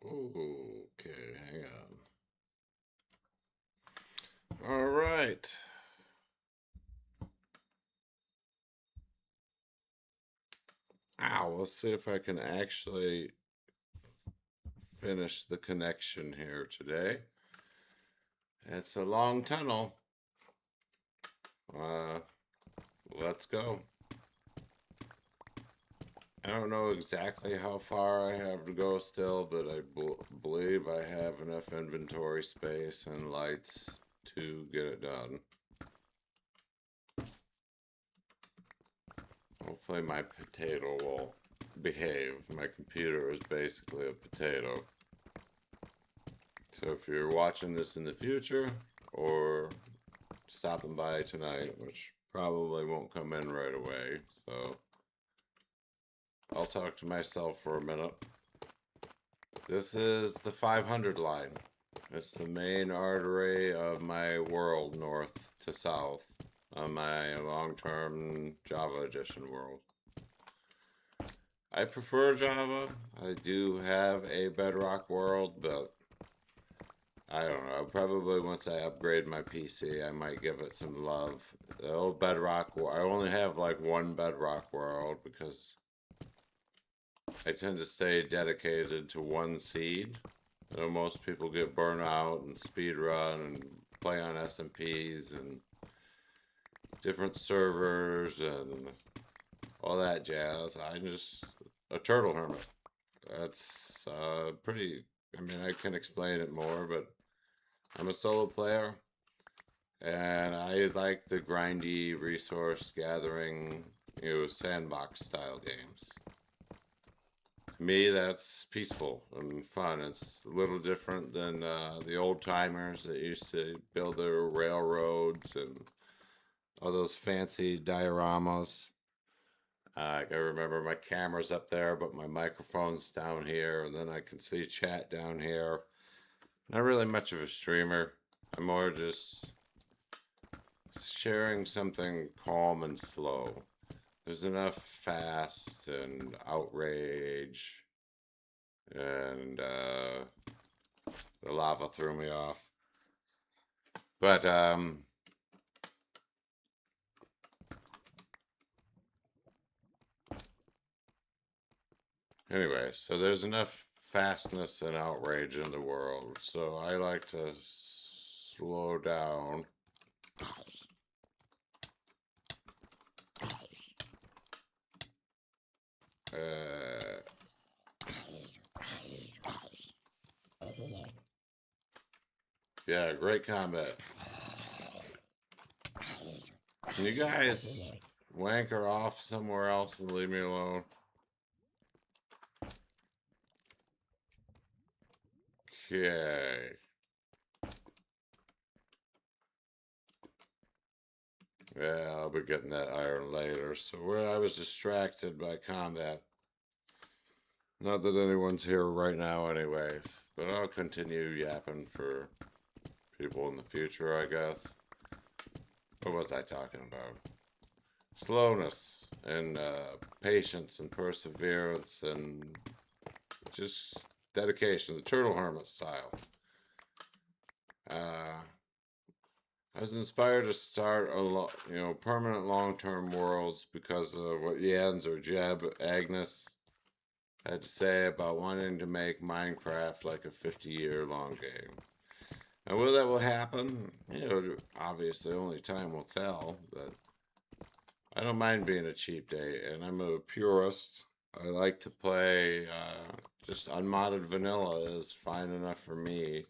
Okay, hang on. All right. Let's see if I can actually finish the connection here today. It's a long tunnel. Uh, let's go. I don't know exactly how far I have to go still, but I believe I have enough inventory space and lights to get it done. Hopefully my potato will behave. My computer is basically a potato. So if you're watching this in the future or stopping by tonight, which probably won't come in right away, so I'll talk to myself for a minute. This is the 500 line. It's the main artery of my world, north to south, on my long-term Java edition world. I prefer Java. I do have a Bedrock world, but I don't know. Probably once I upgrade my PC, I might give it some love. The old Bedrock, I only have like one Bedrock world because I tend to stay dedicated to one seed. You know, most people get burnt out and speed run and play on SMPs and different servers and all that jazz. I'm just a turtle hermit. That's pretty. I mean, I can explain it more, but I'm a solo player and I like the grindy resource gathering, sandbox style games. To me, that's peaceful and fun. It's a little different than the old timers that used to build their railroads and all those fancy dioramas. I can remember my camera's up there, but my microphone's down here, and then I can see chat down here. Not really much of a streamer. I'm more just sharing something calm and slow. There's enough fast and outrage, and the lava threw me off. But anyway, so there's enough fastness and outrage in the world, so I like to slow down. Uh, yeah, great combat. Can you guys wanker off somewhere else and leave me alone? Okay. Yeah, I'll be getting that iron later. So where I was distracted by combat. Not that anyone's here right now anyways, but I'll continue yapping for people in the future, I guess. What was I talking about? Slowness and patience and perseverance and just dedication, the turtle hermit style. I was inspired to start permanent long-term worlds because of what Jens or Jeb Agnes had to say about wanting to make Minecraft like a 50-year long game. And whether that will happen, obviously only time will tell, but I don't mind being a cheap date, and I'm a purist. I like to play just unmodded vanilla is fine enough for me.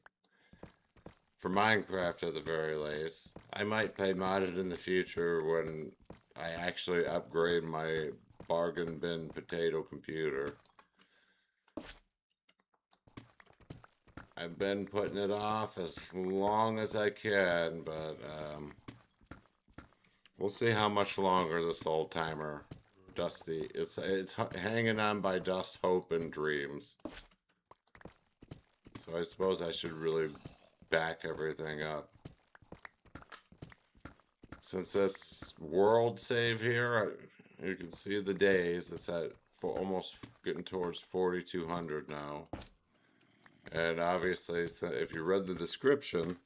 For Minecraft at the very least. I might play modded in the future when I actually upgrade my bargain bin potato computer. I've been putting it off as long as I can, but we'll see how much longer this old timer, Dusty. It's hanging on by dust, hope, and dreams. So I suppose I should really back everything up. Since this world save here, you can see the days. It's at almost getting towards 4,200 now. And obviously, if you read the description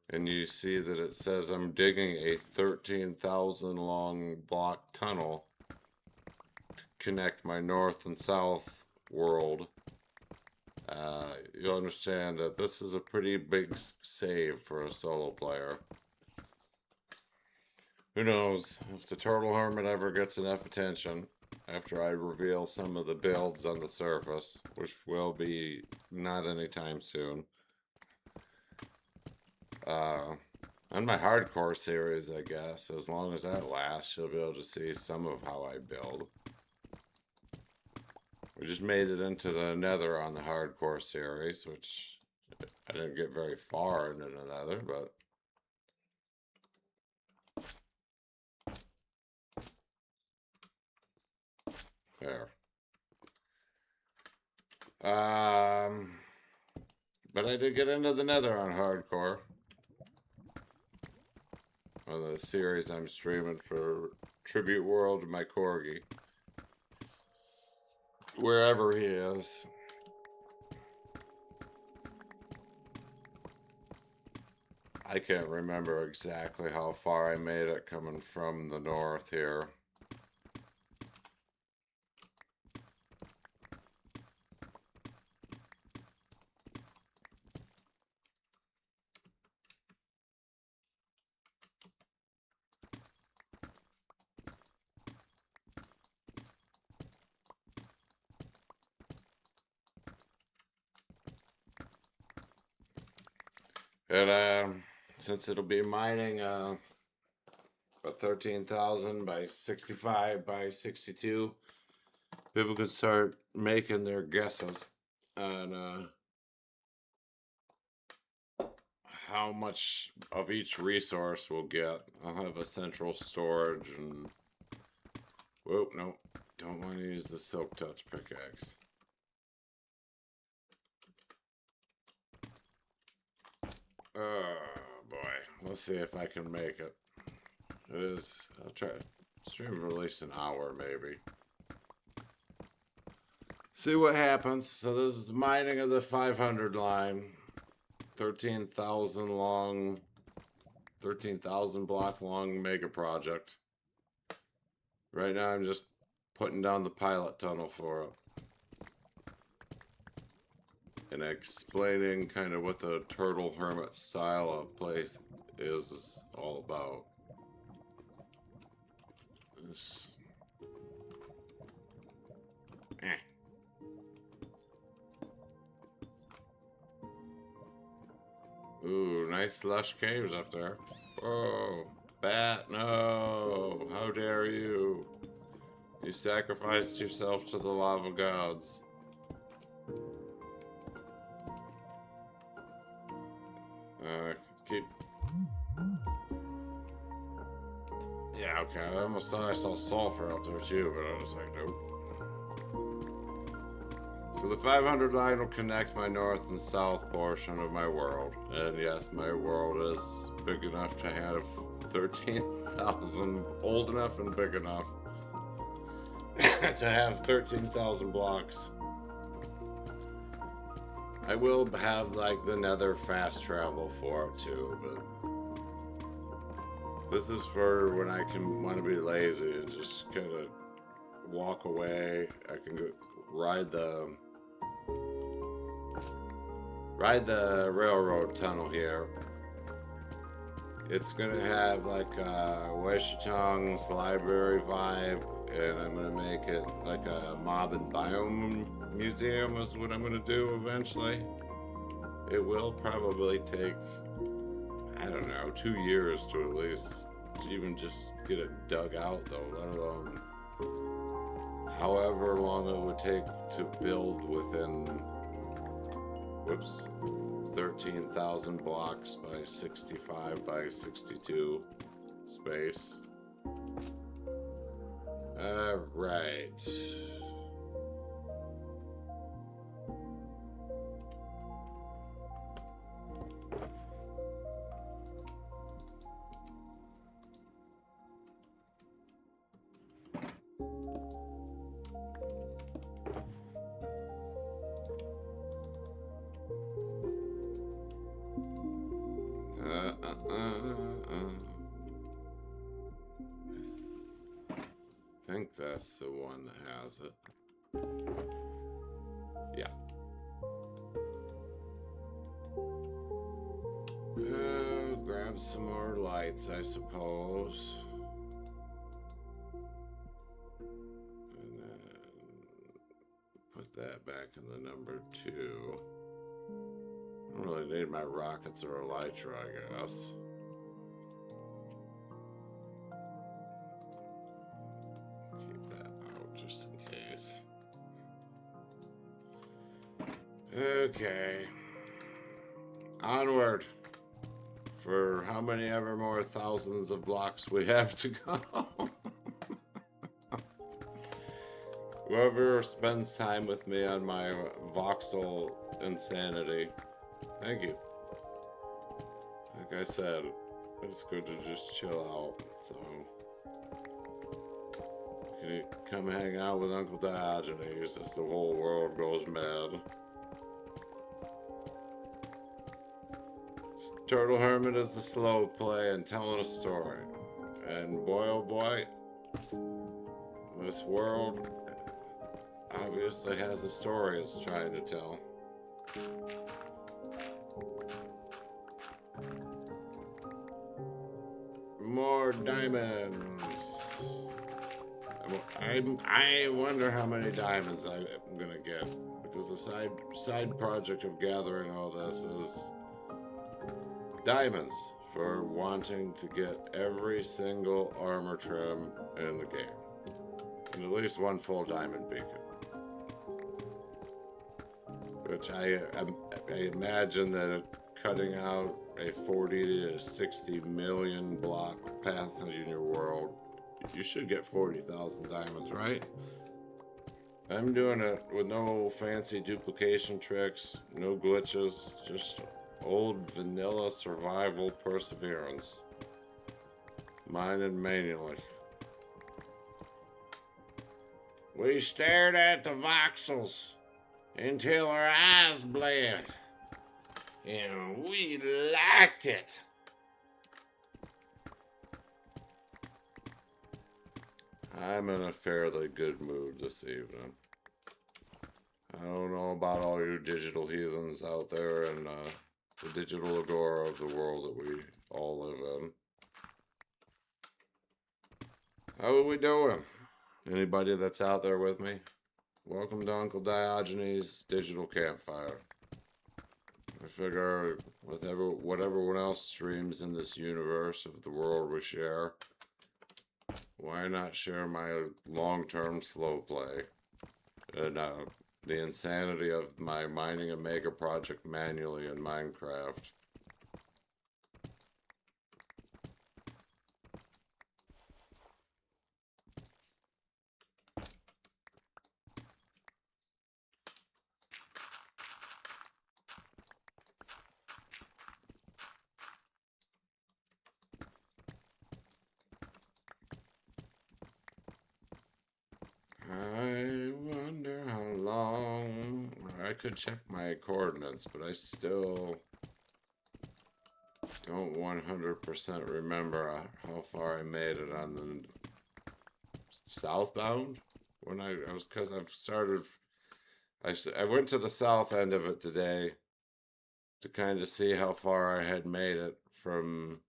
and you see that it says I'm digging a 13,000 long block tunnel to connect my north and south world, you'll understand that this is a pretty big save for a solo player. Who knows if the Turtle Hermit ever gets enough attention after I reveal some of the builds on the surface, which will be not anytime soon. On my hardcore series, I guess, as long as that lasts, you'll be able to see some of how I build. We just made it into the Nether on the hardcore series, which I didn't get very far into the Nether, but there. But I did get into the Nether on hardcore. On the series I'm streaming for Tribute World, my corgi. Wherever he is. I can't remember exactly how far I made it coming from the north here. And since it'll be mining about 13,000 by 65 by 62, people can start making their guesses on how much of each resource we'll get. I'll have a central storage and... Whoa, no. Don't want to use the Silk Touch pickaxe. Oh boy. Let's see if I can make it. It is... I'll try to stream release an hour maybe. See what happens. So this is mining of the 500 line. 13,000 long, 13,000 block long Megaproject. Right now I'm just putting down the pilot tunnel for it. And explaining kind of what the Turtle Hermit style of place is all about. This... Ooh, nice lush caves up there. Whoa, bat, no! How dare you! You sacrificed yourself to the lava gods. Keep... Yeah, okay, I almost thought I saw sulfur out there too, but I was like, nope. So the 500 line will connect my north and south portion of my world. And yes, my world is big enough to have 13,000, old enough and big enough to have 13,000 blocks. I will have like the Nether fast travel for it too, but this is for when I want to be lazy and just kind of walk away. I can go ride the railroad tunnel here. It's gonna have like a Weshitong's library vibe, and I'm gonna make it like a mob and biome museum is what I'm gonna do eventually. It will probably take, I don't know, 2 years to at least even just get it dug out though, let alone however long it would take to build within, whoops, 13,000 blocks by 65 by 62 space. Alright. think that's the one that has it. Yeah. Grab some more lights, I suppose. And then put that back in the number 2. I don't really need my rockets or elytra, I guess. Keep that out just in case. Okay. Onward. For how many ever more thousands of blocks we have to go. Whoever spends time with me on my voxel insanity, thank you. Like I said, it's good to just chill out. So, can you come hang out with Uncle Diogenes as the whole world goes mad? Turtle Hermit is the slow play and telling a story. And boy oh boy, this world obviously has a story it's trying to tell. More diamonds. I wonder how many diamonds I'm gonna get, because the side project of gathering all this is diamonds for wanting to get every single armor trim in the game, and at least one full diamond beacon. Which I imagine that cutting out a 40 to 60 million block path in your world, you should get 40,000 diamonds, right? I'm doing it with no fancy duplication tricks, no glitches, just old vanilla survival perseverance. Mining manually. We stared at the voxels until our eyes bled, and we liked it. I'm in a fairly good mood this evening. I don't know about all you digital heathens out there in the digital agora of the world that we all live in. How are we doing? Anybody that's out there with me? Welcome to Uncle Diogenes' Digital Campfire. I figure with what everyone else streams in this universe of the world we share, why not share my long-term slow play and the insanity of my mining a Megaproject manually in Minecraft. I wonder how long. I could check my coordinates, but I still don't 100% remember how far I made it on the southbound. When I was, because I've started, I went to the south end of it today to kind of see how far I had made it from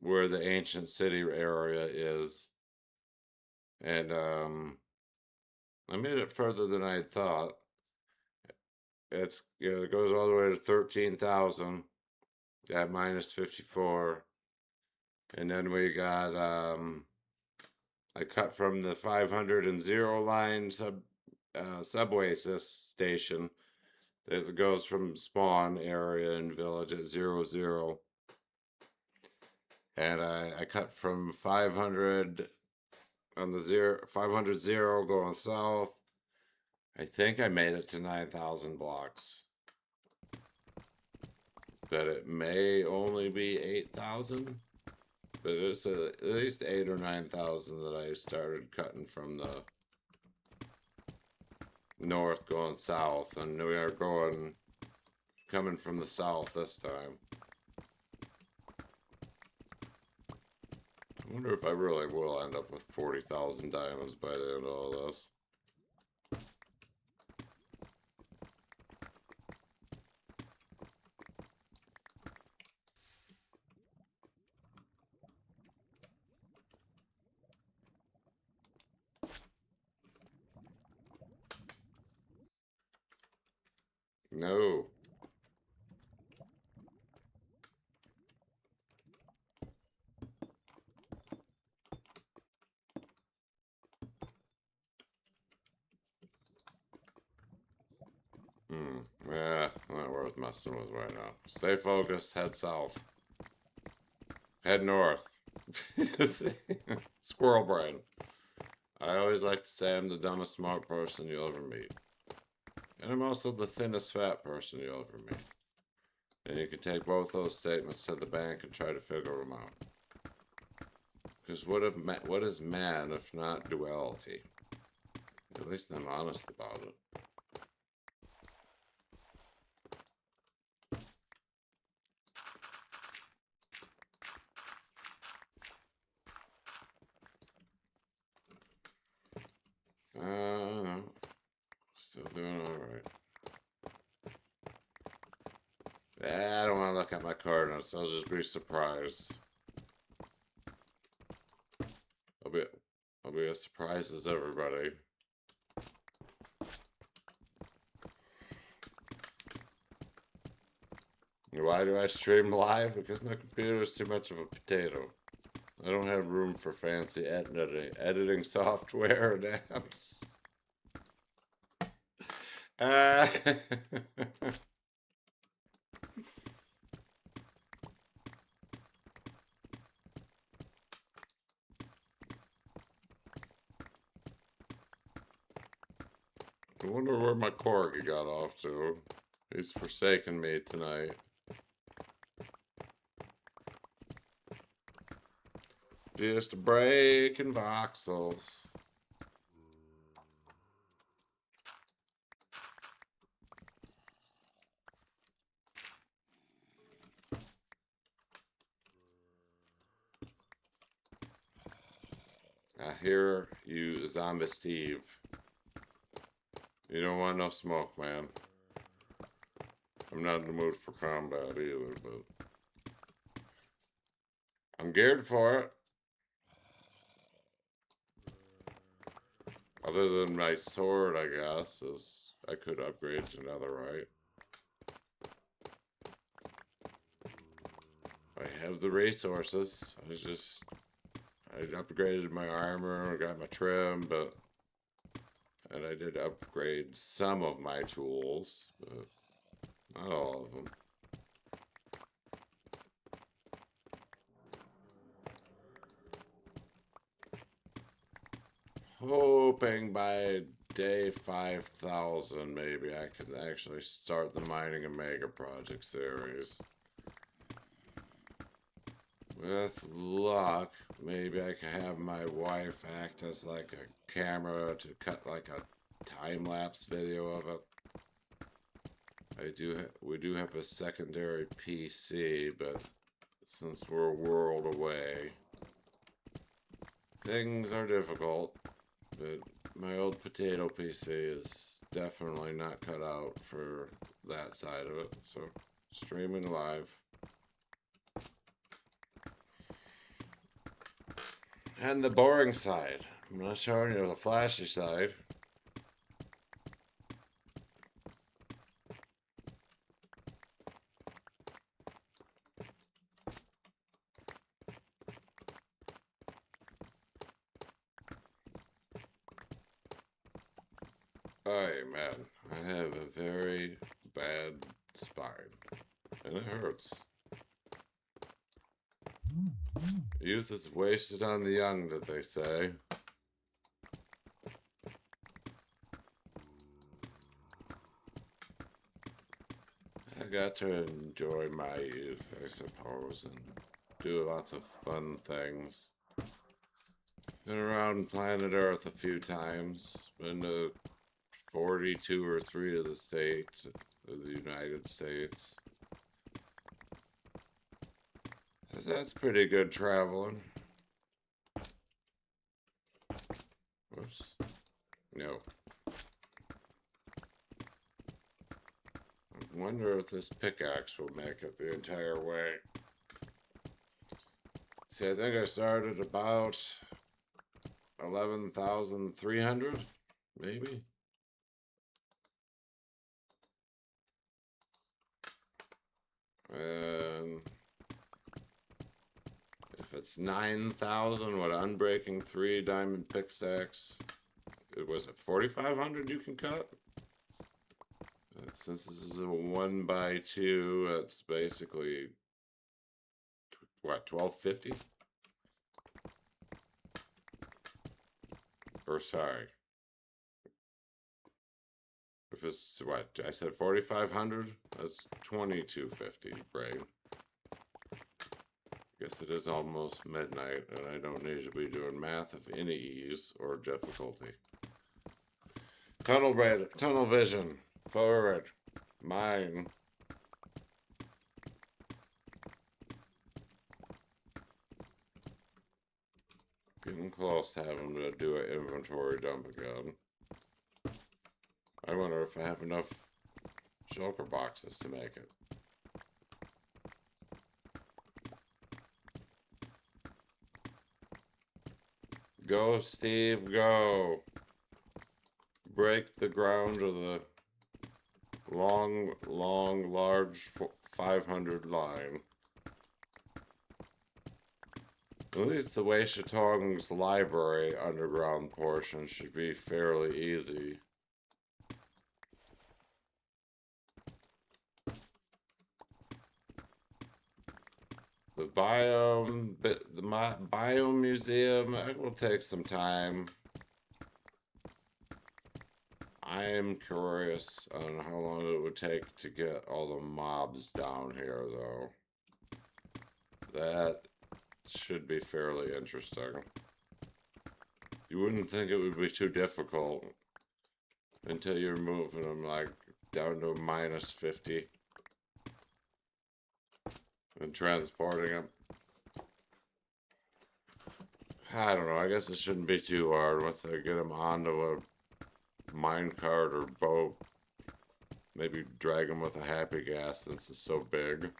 where the ancient city area is. And I made it further than I had thought. It's, it goes all the way to 13,000 at minus 54. And then we got, I cut from the 500 line subway station that goes from spawn area and village at 00. And I cut from 500 on the 500 going south. I think I made it to 9,000 blocks. But it may only be 8,000. But it's at least 8 or 9,000 that I started cutting from the north going south. And we are coming from the south this time. wonder if I really will end up with 40,000 diamonds by the end of all this. No. Yeah, not worth messing with right now. Stay focused, head south. Head north. Squirrel brain. I always like to say I'm the dumbest smart person you'll ever meet. And I'm also the thinnest fat person you'll ever meet. And you can take both those statements to the bank and try to figure them out. Because what is man if not duality? At least I'm honest about it. No. Still doing alright. I don't want to look at my coordinates. I'll just be surprised. I'll be as surprised as everybody. Why do I stream live? Because my computer is too much of a potato. I don't have room for fancy editing software and apps. I wonder where my corgi got off to. He's forsaken me tonight. Just breaking voxels. I hear you, Zombie Steve. You don't want no smoke, man. I'm not in the mood for combat either, but I'm geared for it. Other than my sword, I guess, is I could upgrade to netherite. I have the resources. I upgraded my armor, got my trim, and I did upgrade some of my tools, but not all of them. Hoping by day 5,000 maybe I can actually start the mining and Megaproject series. With luck, maybe I can have my wife act as like a camera to cut like a time-lapse video of it. We do have a secondary PC, but since we're a world away, things are difficult. But my old potato PC is definitely not cut out for that side of it. So, streaming live. And the boring side. I'm not showing you the flashy side. Hey man, I have a very bad spine, and it hurts. Youth is wasted on the young, that they say. I got to enjoy my youth, I suppose, and do lots of fun things. Been around planet Earth a few times. Been to 42 or 3 of the states of the United States. That's pretty good traveling. Whoops. No. I wonder if this pickaxe will make it the entire way. See, I think I started about 11,300, maybe. And if it's 9,000, what, unbreaking 3 diamond pickaxe? It was it 4,500 you can cut? Since this is a 1x2, it's basically what, 1250? Or sorry. If it's what, I said 4,500? That's 2,250, right? Guess it is almost midnight, and I don't need to be doing math of any ease or difficulty. Tunnel vision. Forward. Mine. Getting close to having to do an inventory dump again. I wonder if I have enough shulker boxes to make it. Go, Steve, go. Break the ground of the long, large 500 line. At least the Wei Shatong's library underground portion should be fairly easy. The biome museum, it will take some time. I am curious on how long it would take to get all the mobs down here, though. That should be fairly interesting. You wouldn't think it would be too difficult until you're moving them, like, down to -50. And transporting them. I don't know, I guess it shouldn't be too hard once I get them onto a minecart or boat. Maybe drag them with a happy gas since it's so big.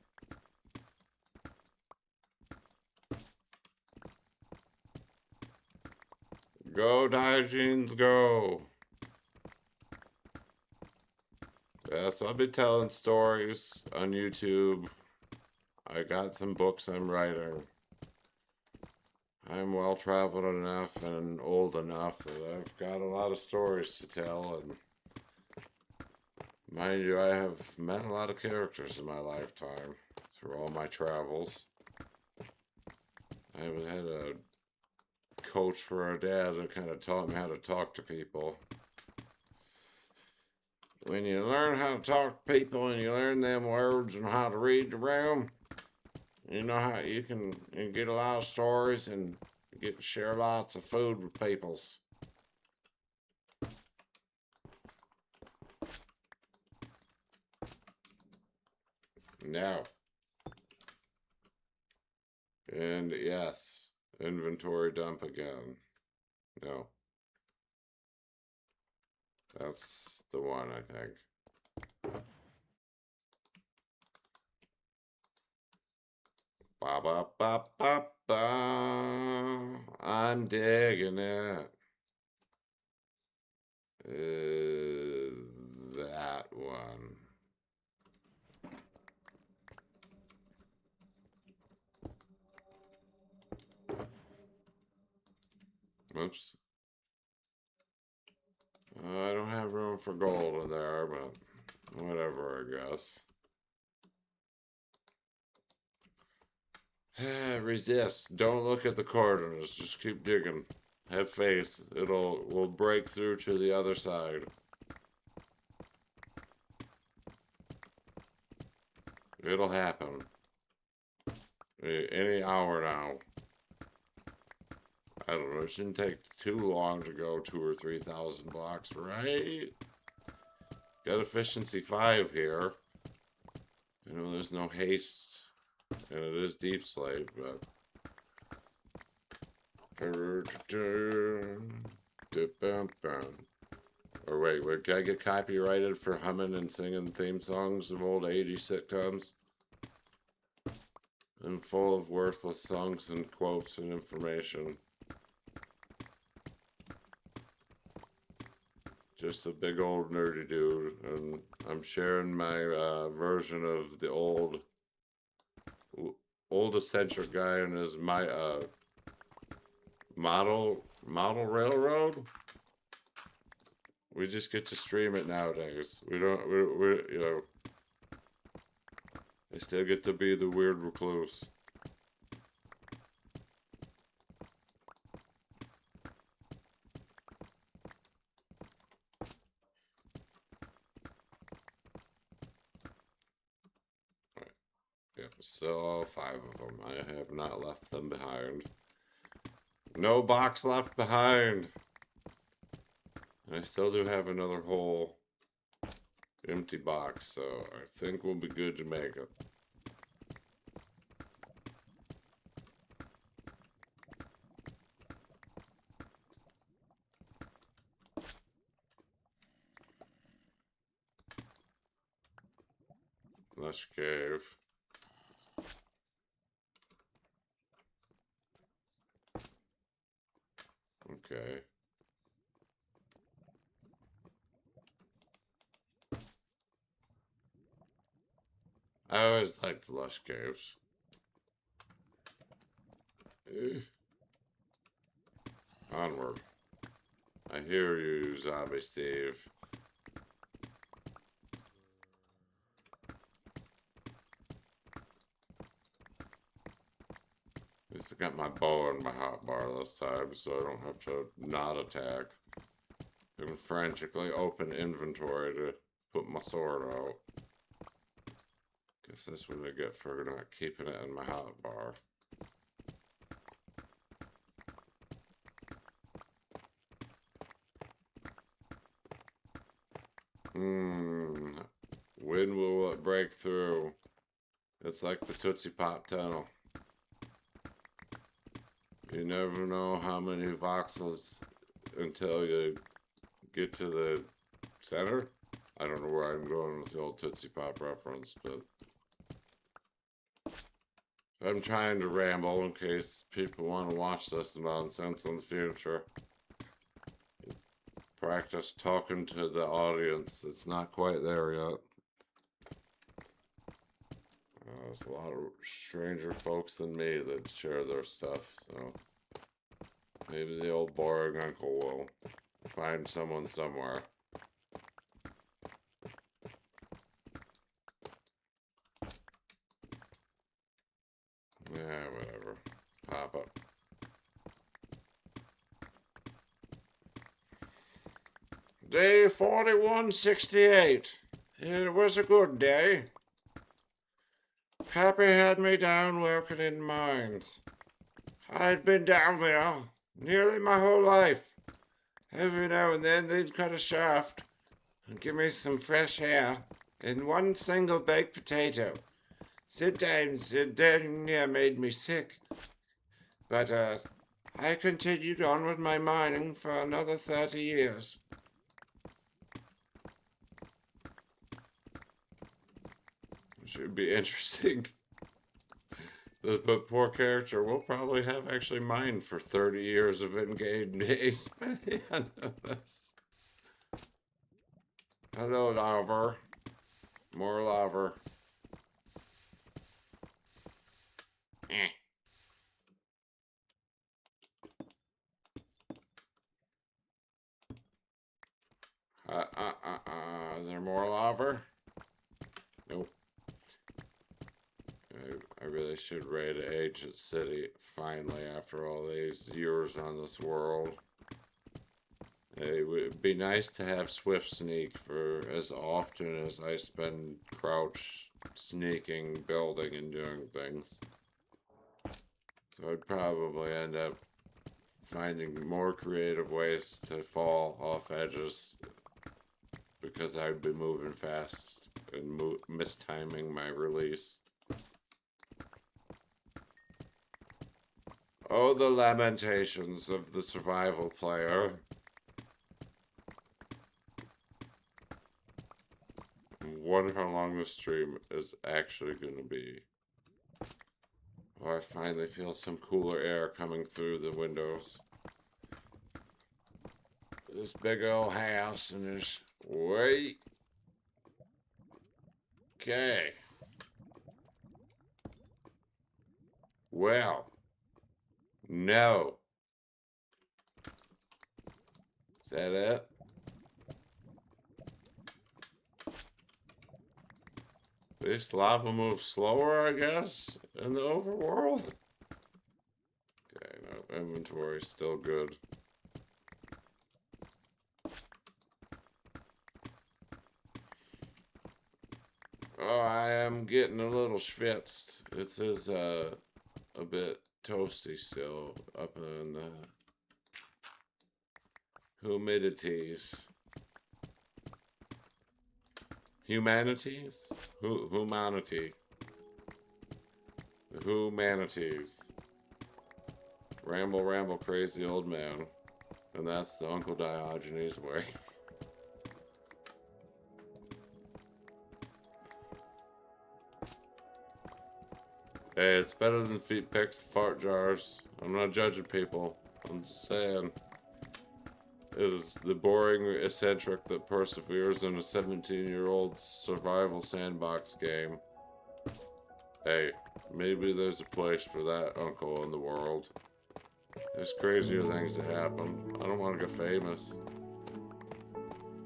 Go, Diogenes, go! Yeah, so I'll be telling stories on YouTube. I got some books I'm writing. I'm well traveled enough and old enough that I've got a lot of stories to tell, and mind you, I have met a lot of characters in my lifetime through all my travels. I had a coach for a dad that kind of taught me how to talk to people. When you learn how to talk to people and you learn them words and how to read the room, you know how you can get a lot of stories and get to share lots of food with peoples. Now. And yes, inventory dump again. No. That's the one, I think. Ba ba ba ba ba. I'm digging it. That one. Oops. I don't have room for gold in there, but whatever, I guess. Resist. Don't look at the coordinates. Just keep digging. Have faith. We'll break through to the other side. It'll happen. Any hour now. I don't know. It shouldn't take too long to go 2,000 or 3,000 blocks, right? Got efficiency 5 here. I know there's no haste. And it is deep slate, but Or wait, can I get copyrighted for humming and singing theme songs of old 80s sitcoms? And full of worthless songs and quotes and information. Just a big old nerdy dude, and I'm sharing my version of the old eccentric guy and his model railroad. We just get to stream it nowadays. We don't, you know, I still get to be the weird recluse. Right. Yep, still all 5 of them. I have not left them behind. No box left behind. I still do have another whole empty box, so I think we'll be good to make it. Lush cave. Okay. I always liked the lush caves. Onward. I hear you, Zombie Steve. At least I got my bow and my hotbar this time, so I don't have to not attack. I can frantically open inventory to put my sword out. Guess that's what I get for not keeping it in my hotbar. When will it break through? It's like the Tootsie Pop Tunnel. You never know how many voxels until you get to the center. I don't know where I'm going with the old Tootsie Pop reference, but I'm trying to ramble in case people want to watch this nonsense in the future. Practice talking to the audience. It's not quite there yet. There's a lot of stranger folks than me that share their stuff, so maybe the old boring uncle will find someone somewhere. Yeah, whatever. Pop up. Day 4168. It was a good day. Pappy had me down working in mines. I'd been down there nearly my whole life. Every now and then they'd cut a shaft and give me some fresh air and one single baked potato. Sometimes it damn near made me sick. But I continued on with my mining for another 30 years. Should be interesting. The poor character will probably have actually mined for 30 years of in-game days by the end of this. Hello, Laver. More Laver. Is there more Laver? Nope. I really should raid Ancient City finally after all these years on this world. It would be nice to have Swift Sneak for as often as I spend crouch sneaking, building, and doing things. So I'd probably end up finding more creative ways to fall off edges because I'd be moving fast and mistiming my release. Oh, the lamentations of the survival player. wonder how long this stream is actually going to be. Oh, I finally feel some cooler air coming through the windows. This big old house, and there's... Wait. Okay. Well. No. Is that it? This lava moves slower, I guess, in the overworld? Okay, no, inventory's still good. Oh, I am getting a little schwitzed. It is a bit toasty still up in the humidities. Humanities? Humanity. The humanities. Ramble, ramble, crazy old man. And that's the Uncle Diogenes way. Hey, it's better than feet picks, fart jars. I'm not judging people. I'm just saying. It is the boring eccentric that perseveres in a 17-year-old survival sandbox game. Hey, maybe there's a place for that uncle in the world. There's crazier things that happen. I don't want to get famous.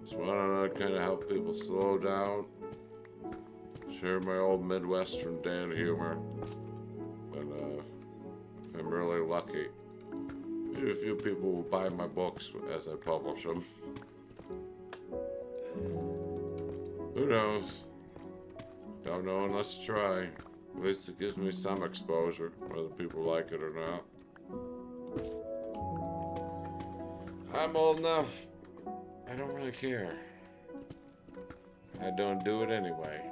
Just want to kind of help people slow down. Share my old Midwestern dad humor. And if I'm really lucky, maybe a few people will buy my books as I publish them. Who knows? Don't know unless you try. At least it gives me some exposure, whether people like it or not. I'm old enough. I don't really care. I don't do it anyway.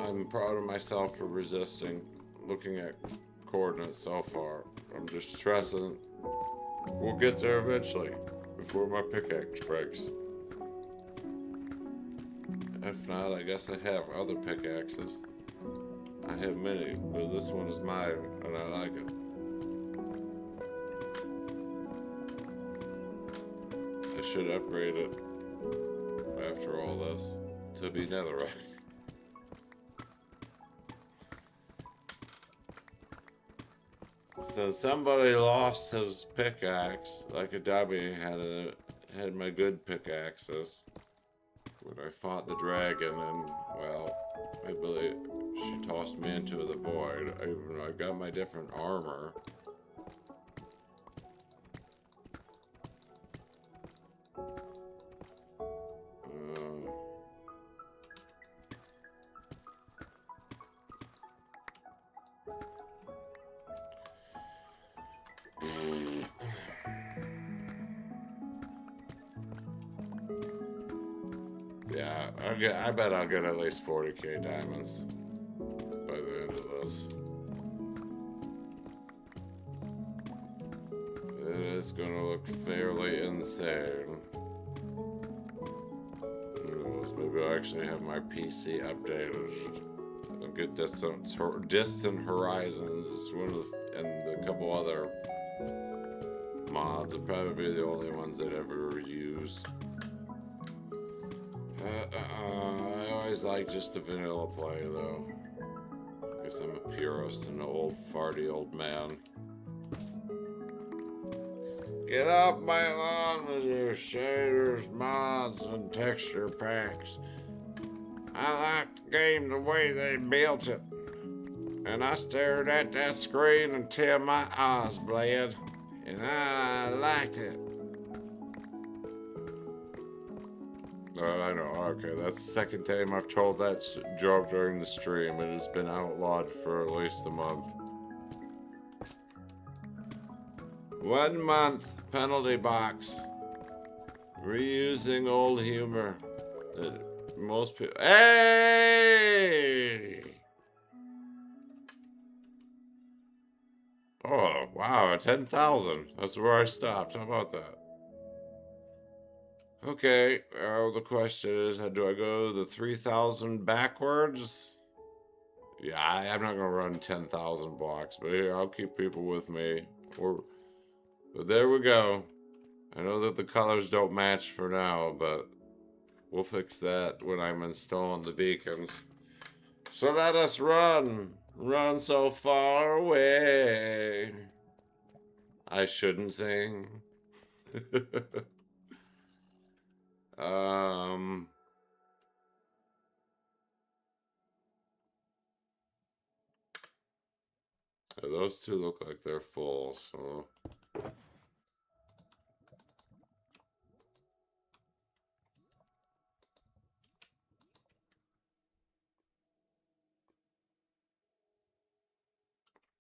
I'm proud of myself for resisting looking at coordinates so far. I'm just stressing. We'll get there eventually, before my pickaxe breaks. If not, I guess I have other pickaxes. I have many, but this one is mine, and I like it. I should upgrade it after all this to be netherite. So somebody lost his pickaxe, like a dummy, had my good pickaxes when I fought the dragon, and well, I believe she tossed me into the void. I got my different armor. Yeah, I bet I'll get at least 40k diamonds by the end of this. It is gonna look fairly insane. Who knows, maybe I'll actually have my PC updated. I'll get Distant Horizons. It's one of and a couple other mods will probably be the only ones I'd ever use. I always like just a vanilla play, though. Guess I'm a purist and an old farty old man. Get off my lawn with your shaders, mods, and texture packs. I like the game the way they built it. And I stared at that screen until my eyes bled. And I liked it. I know, okay, that's the second time I've told that joke during the stream. It has been outlawed for at least a month. 1 month penalty box. Reusing old humor that most people. Hey! Oh, wow, 10,000. That's where I stopped. How about that? Okay, the question is, do I go the 3,000 backwards? Yeah, I'm not gonna run 10,000 blocks, but here, I'll keep people with me. But there we go. I know that the colors don't match for now, but we'll fix that when I'm installing the beacons. So let us run. Run so far away. I shouldn't sing. um, those two look like they're full, so.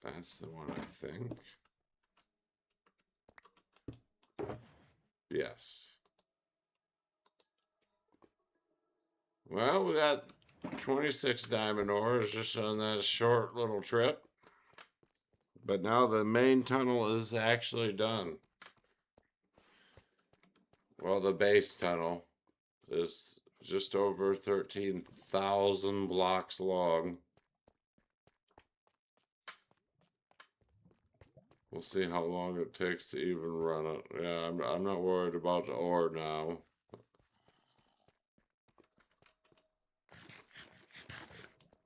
That's the one, I think. Yes. Well, we got 26 diamond ores just on that short little trip. But now the main tunnel is actually done. Well, the base tunnel is just over 13,000 blocks long. We'll see how long it takes to even run it. Yeah, I'm not worried about the ore now.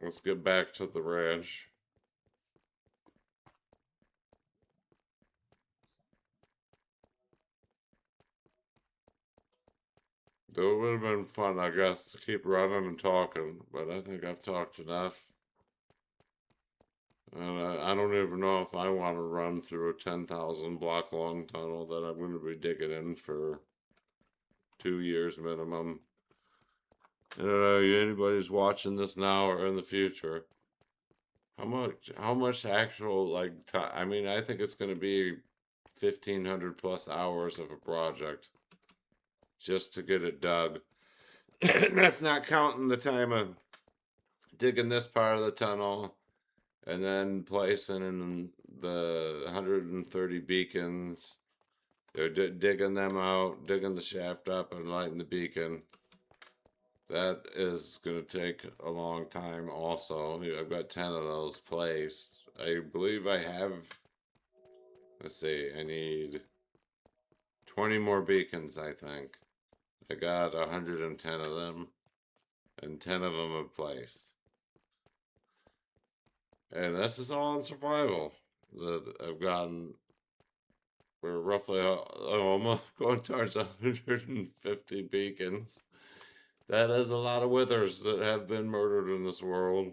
Let's get back to the ranch. Though it would have been fun, I guess, to keep running and talking, but I think I've talked enough. And I don't even know if I want to run through a 10,000 block long tunnel that I'm going to be digging in for 2 years minimum. I don't know, anybody's watching this now or in the future. How much actual, like, time? I mean, I think it's going to be 1,500 plus hours of a project just to get it dug. That's not counting the time of digging this part of the tunnel and then placing in the 130 beacons. They're digging them out, digging the shaft up, and lighting the beacon. That is going to take a long time also. I've got 10 of those placed. I believe I have, let's see, I need 20 more beacons, I think. I got 110 of them, and 10 of them have placed. And this is all in survival that I've gotten. We're roughly almost going towards 150 beacons. That is a lot of withers that have been murdered in this world.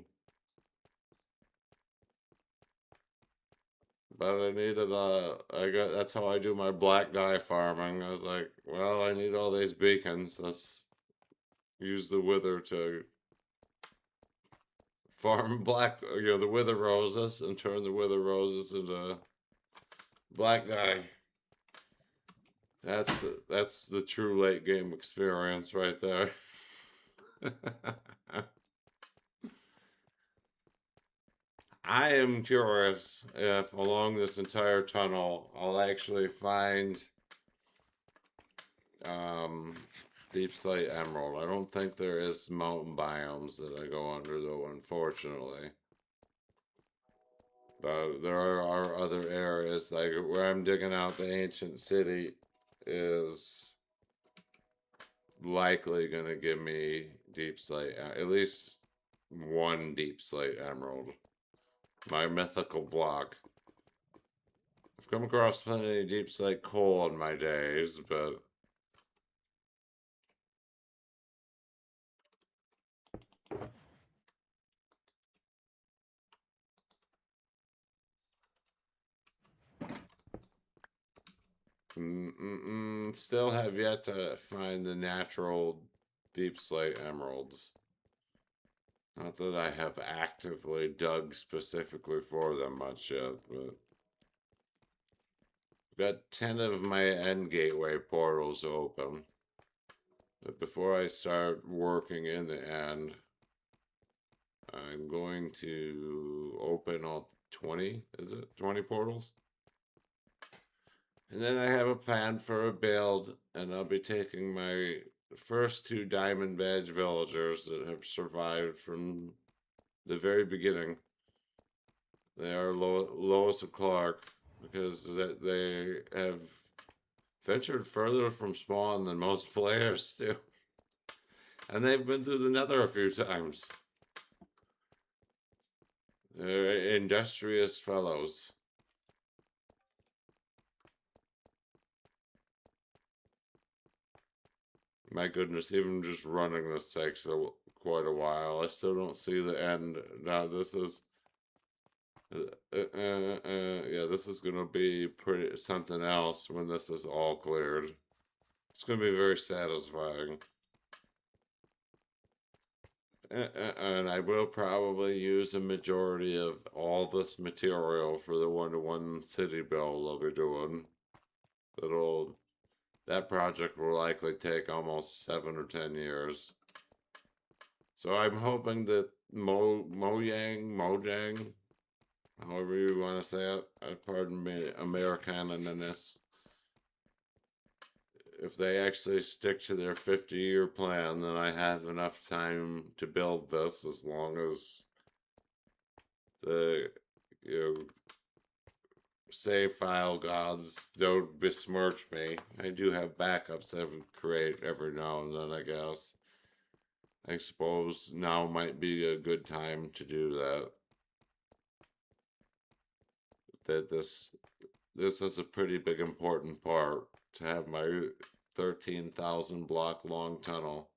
But I needed that's how I do my black dye farming. I was like, well, I need all these beacons. Let's use the wither to farm the wither roses and turn the wither roses into black dye. That's the true late game experience right there. I am curious if along this entire tunnel I'll actually find deep slate emerald. I don't think there is mountain biomes that I go under though, unfortunately. But there are other areas, like where I'm digging out the ancient city is likely going to give me deep slate, at least one deep slate emerald. My mythical block. I've come across plenty of deep slate coal in my days, but still have yet to find the natural deep slate emeralds. Not that I have actively dug specifically for them much yet, but I've got 10 of my end gateway portals open. But before I start working in the end, I'm going to open all 20, is it? 20 portals? And then I have a plan for a build, and I'll be taking my first 2 diamond badge villagers that have survived from the very beginning. They are Lois and Clark, because they have ventured further from spawn than most players do. And they've been through the nether a few times. They're industrious fellows. My goodness, even just running this takes quite a while. I still don't see the end. Now this is, yeah, this is gonna be pretty something else when this is all cleared. It's gonna be very satisfying. And I will probably use a majority of all this material for the 1-to-1 city build I'll be doing. That project will likely take almost 7 or 10 years. So I'm hoping that Mojang, however you want to say it, pardon me, Americana-ness, if they actually stick to their 50-year plan, then I have enough time to build this, as long as the, save file gods don't besmirch me. I do have backups I would create every now and then, I guess. I suppose now might be a good time to do that. This is a pretty big important part, to have my 13,000 block long tunnel.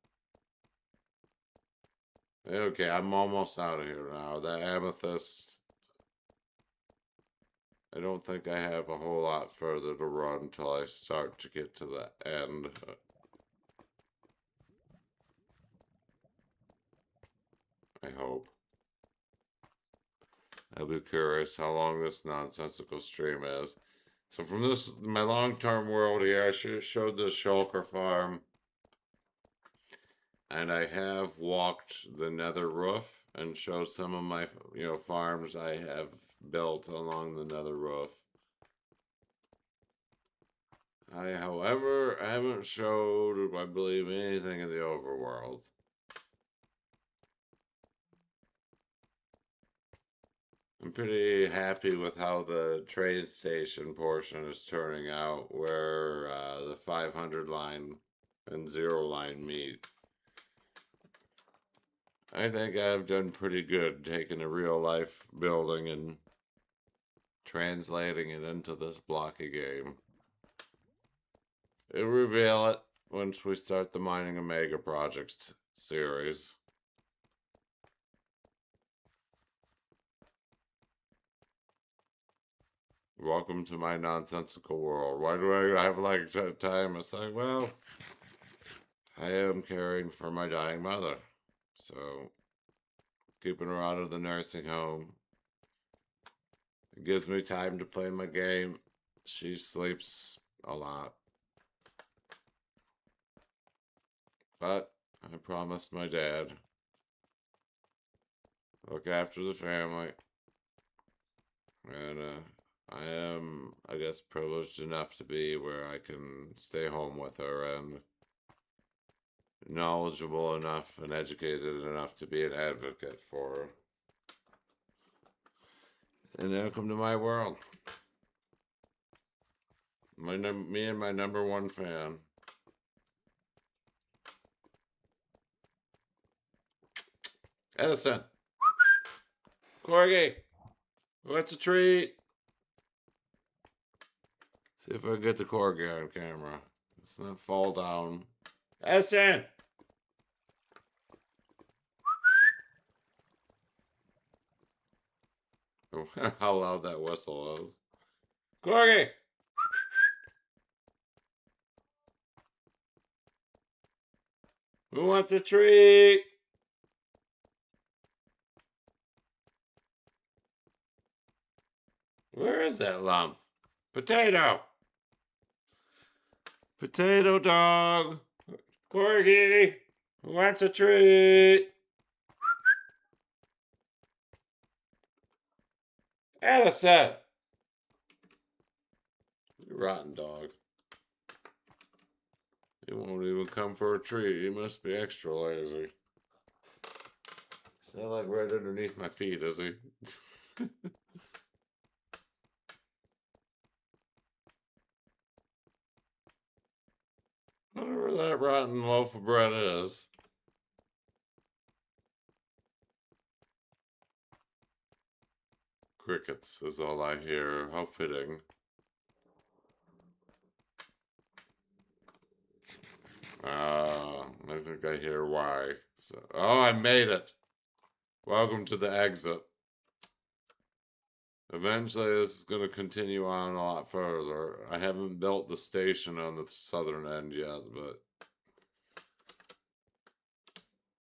Okay, I'm almost out of here now. That amethyst, I don't think I have a whole lot further to run until I start to get to the end. I hope. I'll be curious how long this nonsensical stream is. So from this, my long-term world here, I showed the shulker farm. And I have walked the nether roof and showed some of my, farms I have built along the nether roof. However, haven't showed, I believe, anything in the overworld. I'm pretty happy with how the train station portion is turning out, where the 500 line and 0 line meet. I think I've done pretty good taking a real life building and translating it into this blocky game. It'll reveal it once we start the Mining of Megaproject series. Welcome to my nonsensical world. Why do I have like time? It's like, well, I am caring for my dying mother. So, keeping her out of the nursing home. It gives me time to play my game. She sleeps a lot. But I promised my dad, look after the family. And I am, I guess, privileged enough to be where I can stay home with her, and knowledgeable enough and educated enough to be an advocate for her. And now come to my world. Me and my #1 fan. Edison. Corgi. What's a treat? See if I can get the Corgi on camera. Let's not fall down. Edison. How loud that whistle is. Corgi! Who wants a treat? Where is that lump? Potato! Potato dog! Corgi, who wants a treat? Addison! You rotten dog. He won't even come for a treat. He must be extra lazy. He's not like right underneath my feet, is he? Whatever that rotten loaf of bread is. Crickets is all I hear. How fitting. I think I hear why. So, oh, I made it. Welcome to the exit. Eventually, this is going to continue on a lot further. I haven't built the station on the southern end yet, but...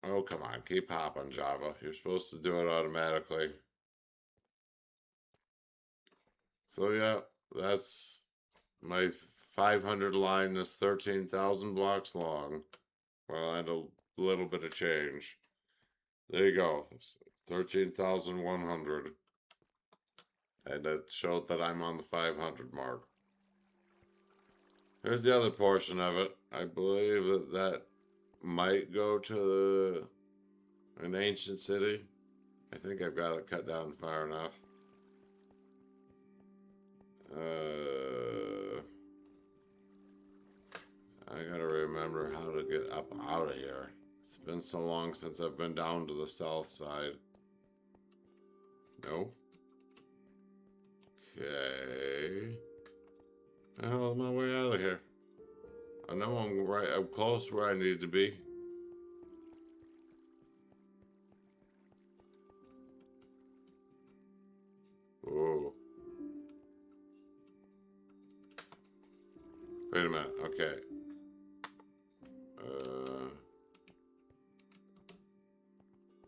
Oh, come on. Keep hopping, Java. You're supposed to do it automatically. So, yeah, that's my 500 line is 13,000 blocks long. Well, and a little bit of change. There you go. 13,100. And it showed that I'm on the 500 mark. Here's the other portion of it. I believe that might go to an ancient city. I think I've got it cut down far enough. I gotta remember how to get up out of here. It's been so long since I've been down to the south side. No. Okay. The hell is my way out of here? I know I'm close where I need to be. Oh. Wait a minute, okay.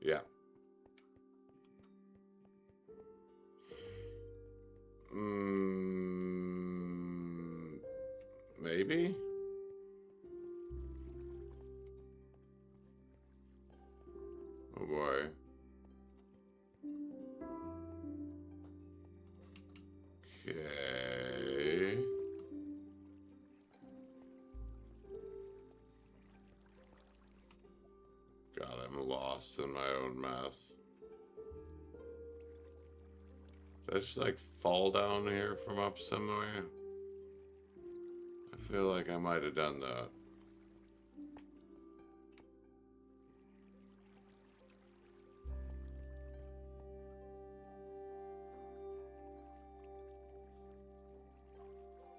Yeah. Maybe? Oh boy. Okay. God, I'm lost in my own mess. Did I just like fall down here from up somewhere? I feel like I might have done that.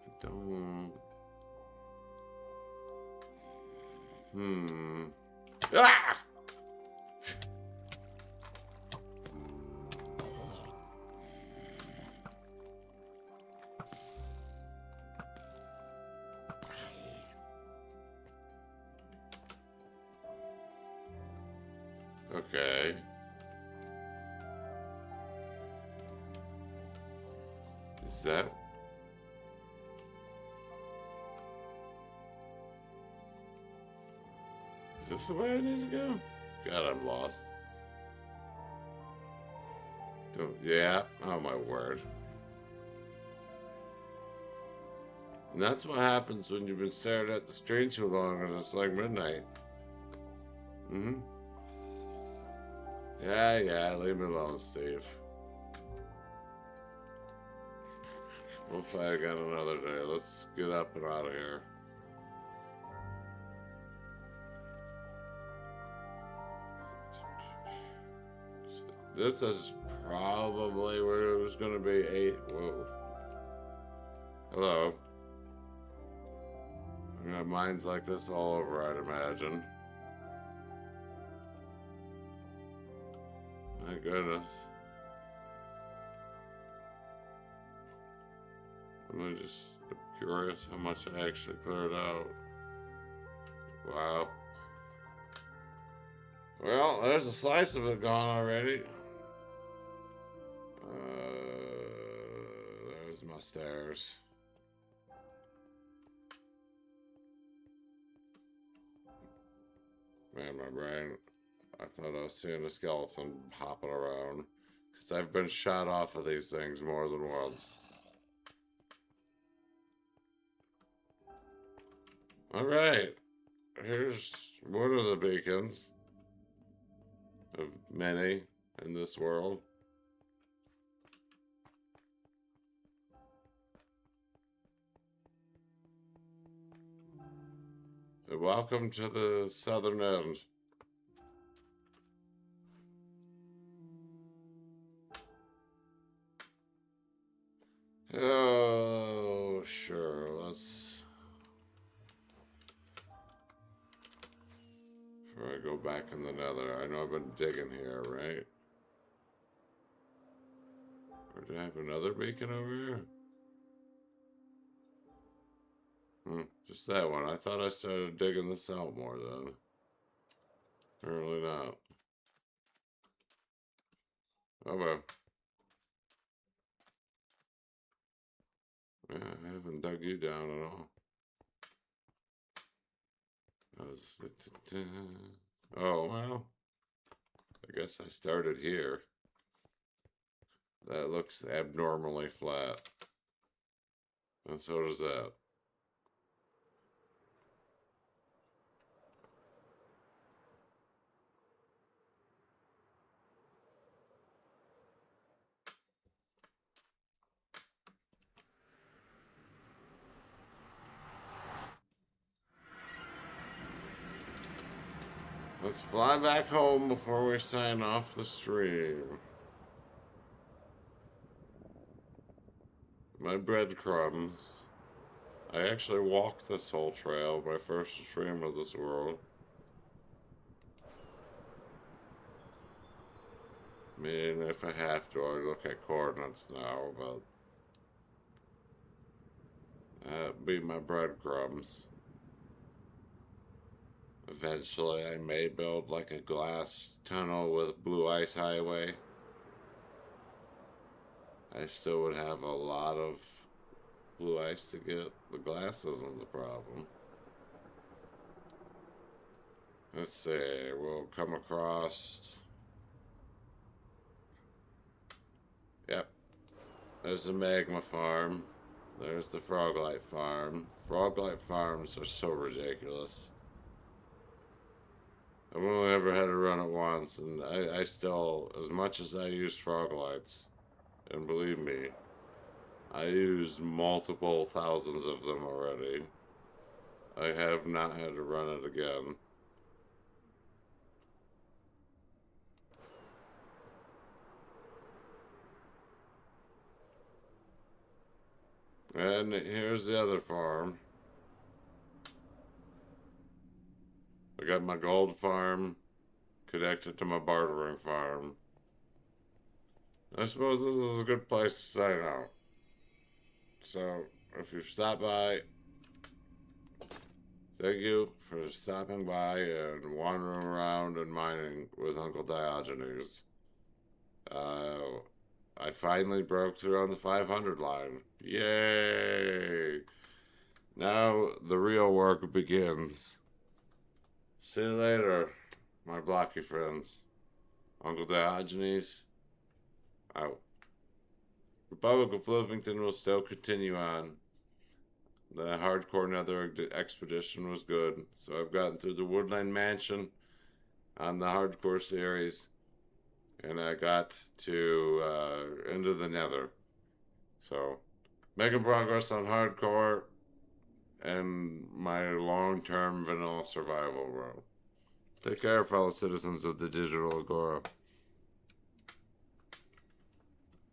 I don't... Ah! Okay. Is that... Is this the way I need to go? God, I'm lost. Yeah, oh my word. And that's what happens when you've been staring at the screen too long and it's like midnight. Yeah, leave me alone, Steve. We'll fight again another day. Let's get up and out of here. This is probably where it was going to be. Whoa. Hello. I'm gonna have mines like this all over, I'd imagine. My goodness. I'm just curious how much I actually cleared out. Wow. Well, there's a slice of it gone already. There's my stairs. Man, my brain. I thought I was seeing a skeleton hopping around. Because I've been shot off of these things more than once. Alright. Here's one of the beacons. Of many in this world. Welcome to the southern end. Oh, sure, let's... Before I go back in the nether, I know I've been digging here, right? Or do I have another beacon over here? Just that one. I thought I started digging this out more, though. Apparently not. Oh, well. Yeah, I haven't dug you down at all. Oh, well. I guess I started here. That looks abnormally flat. And so does that. Let's fly back home before we sign off the stream. My breadcrumbs. I actually walked this whole trail, my first stream of this world. I mean, if I have to, I look at coordinates now, but that'd be my breadcrumbs. Eventually, I may build like a glass tunnel with blue ice highway. I still would have a lot of blue ice to get. The glass isn't the problem. Let's see, we'll come across... Yep. There's the magma farm. There's the froglight farm. Froglight farms are so ridiculous. I've only ever had to run it once, and I still, as much as I use froglights, and believe me, I used multiple thousands of them already. I have not had to run it again. And here's the other farm. I got my gold farm connected to my bartering farm. I suppose this is a good place to sign out. So, if you've stopped by, thank you for stopping by and wandering around and mining with Uncle Diogenes. I finally broke through on the 500 line. Yay! Now the real work begins. See you later, my blocky friends. Uncle Diogenes, out. Republic of Flippington will still continue on. The hardcore nether expedition was good, so I've gotten through the Woodland Mansion on the hardcore series, and I got to into the nether. So, making progress on hardcore and my long-term vanilla survival world. Take care, fellow citizens of the Digital Agora.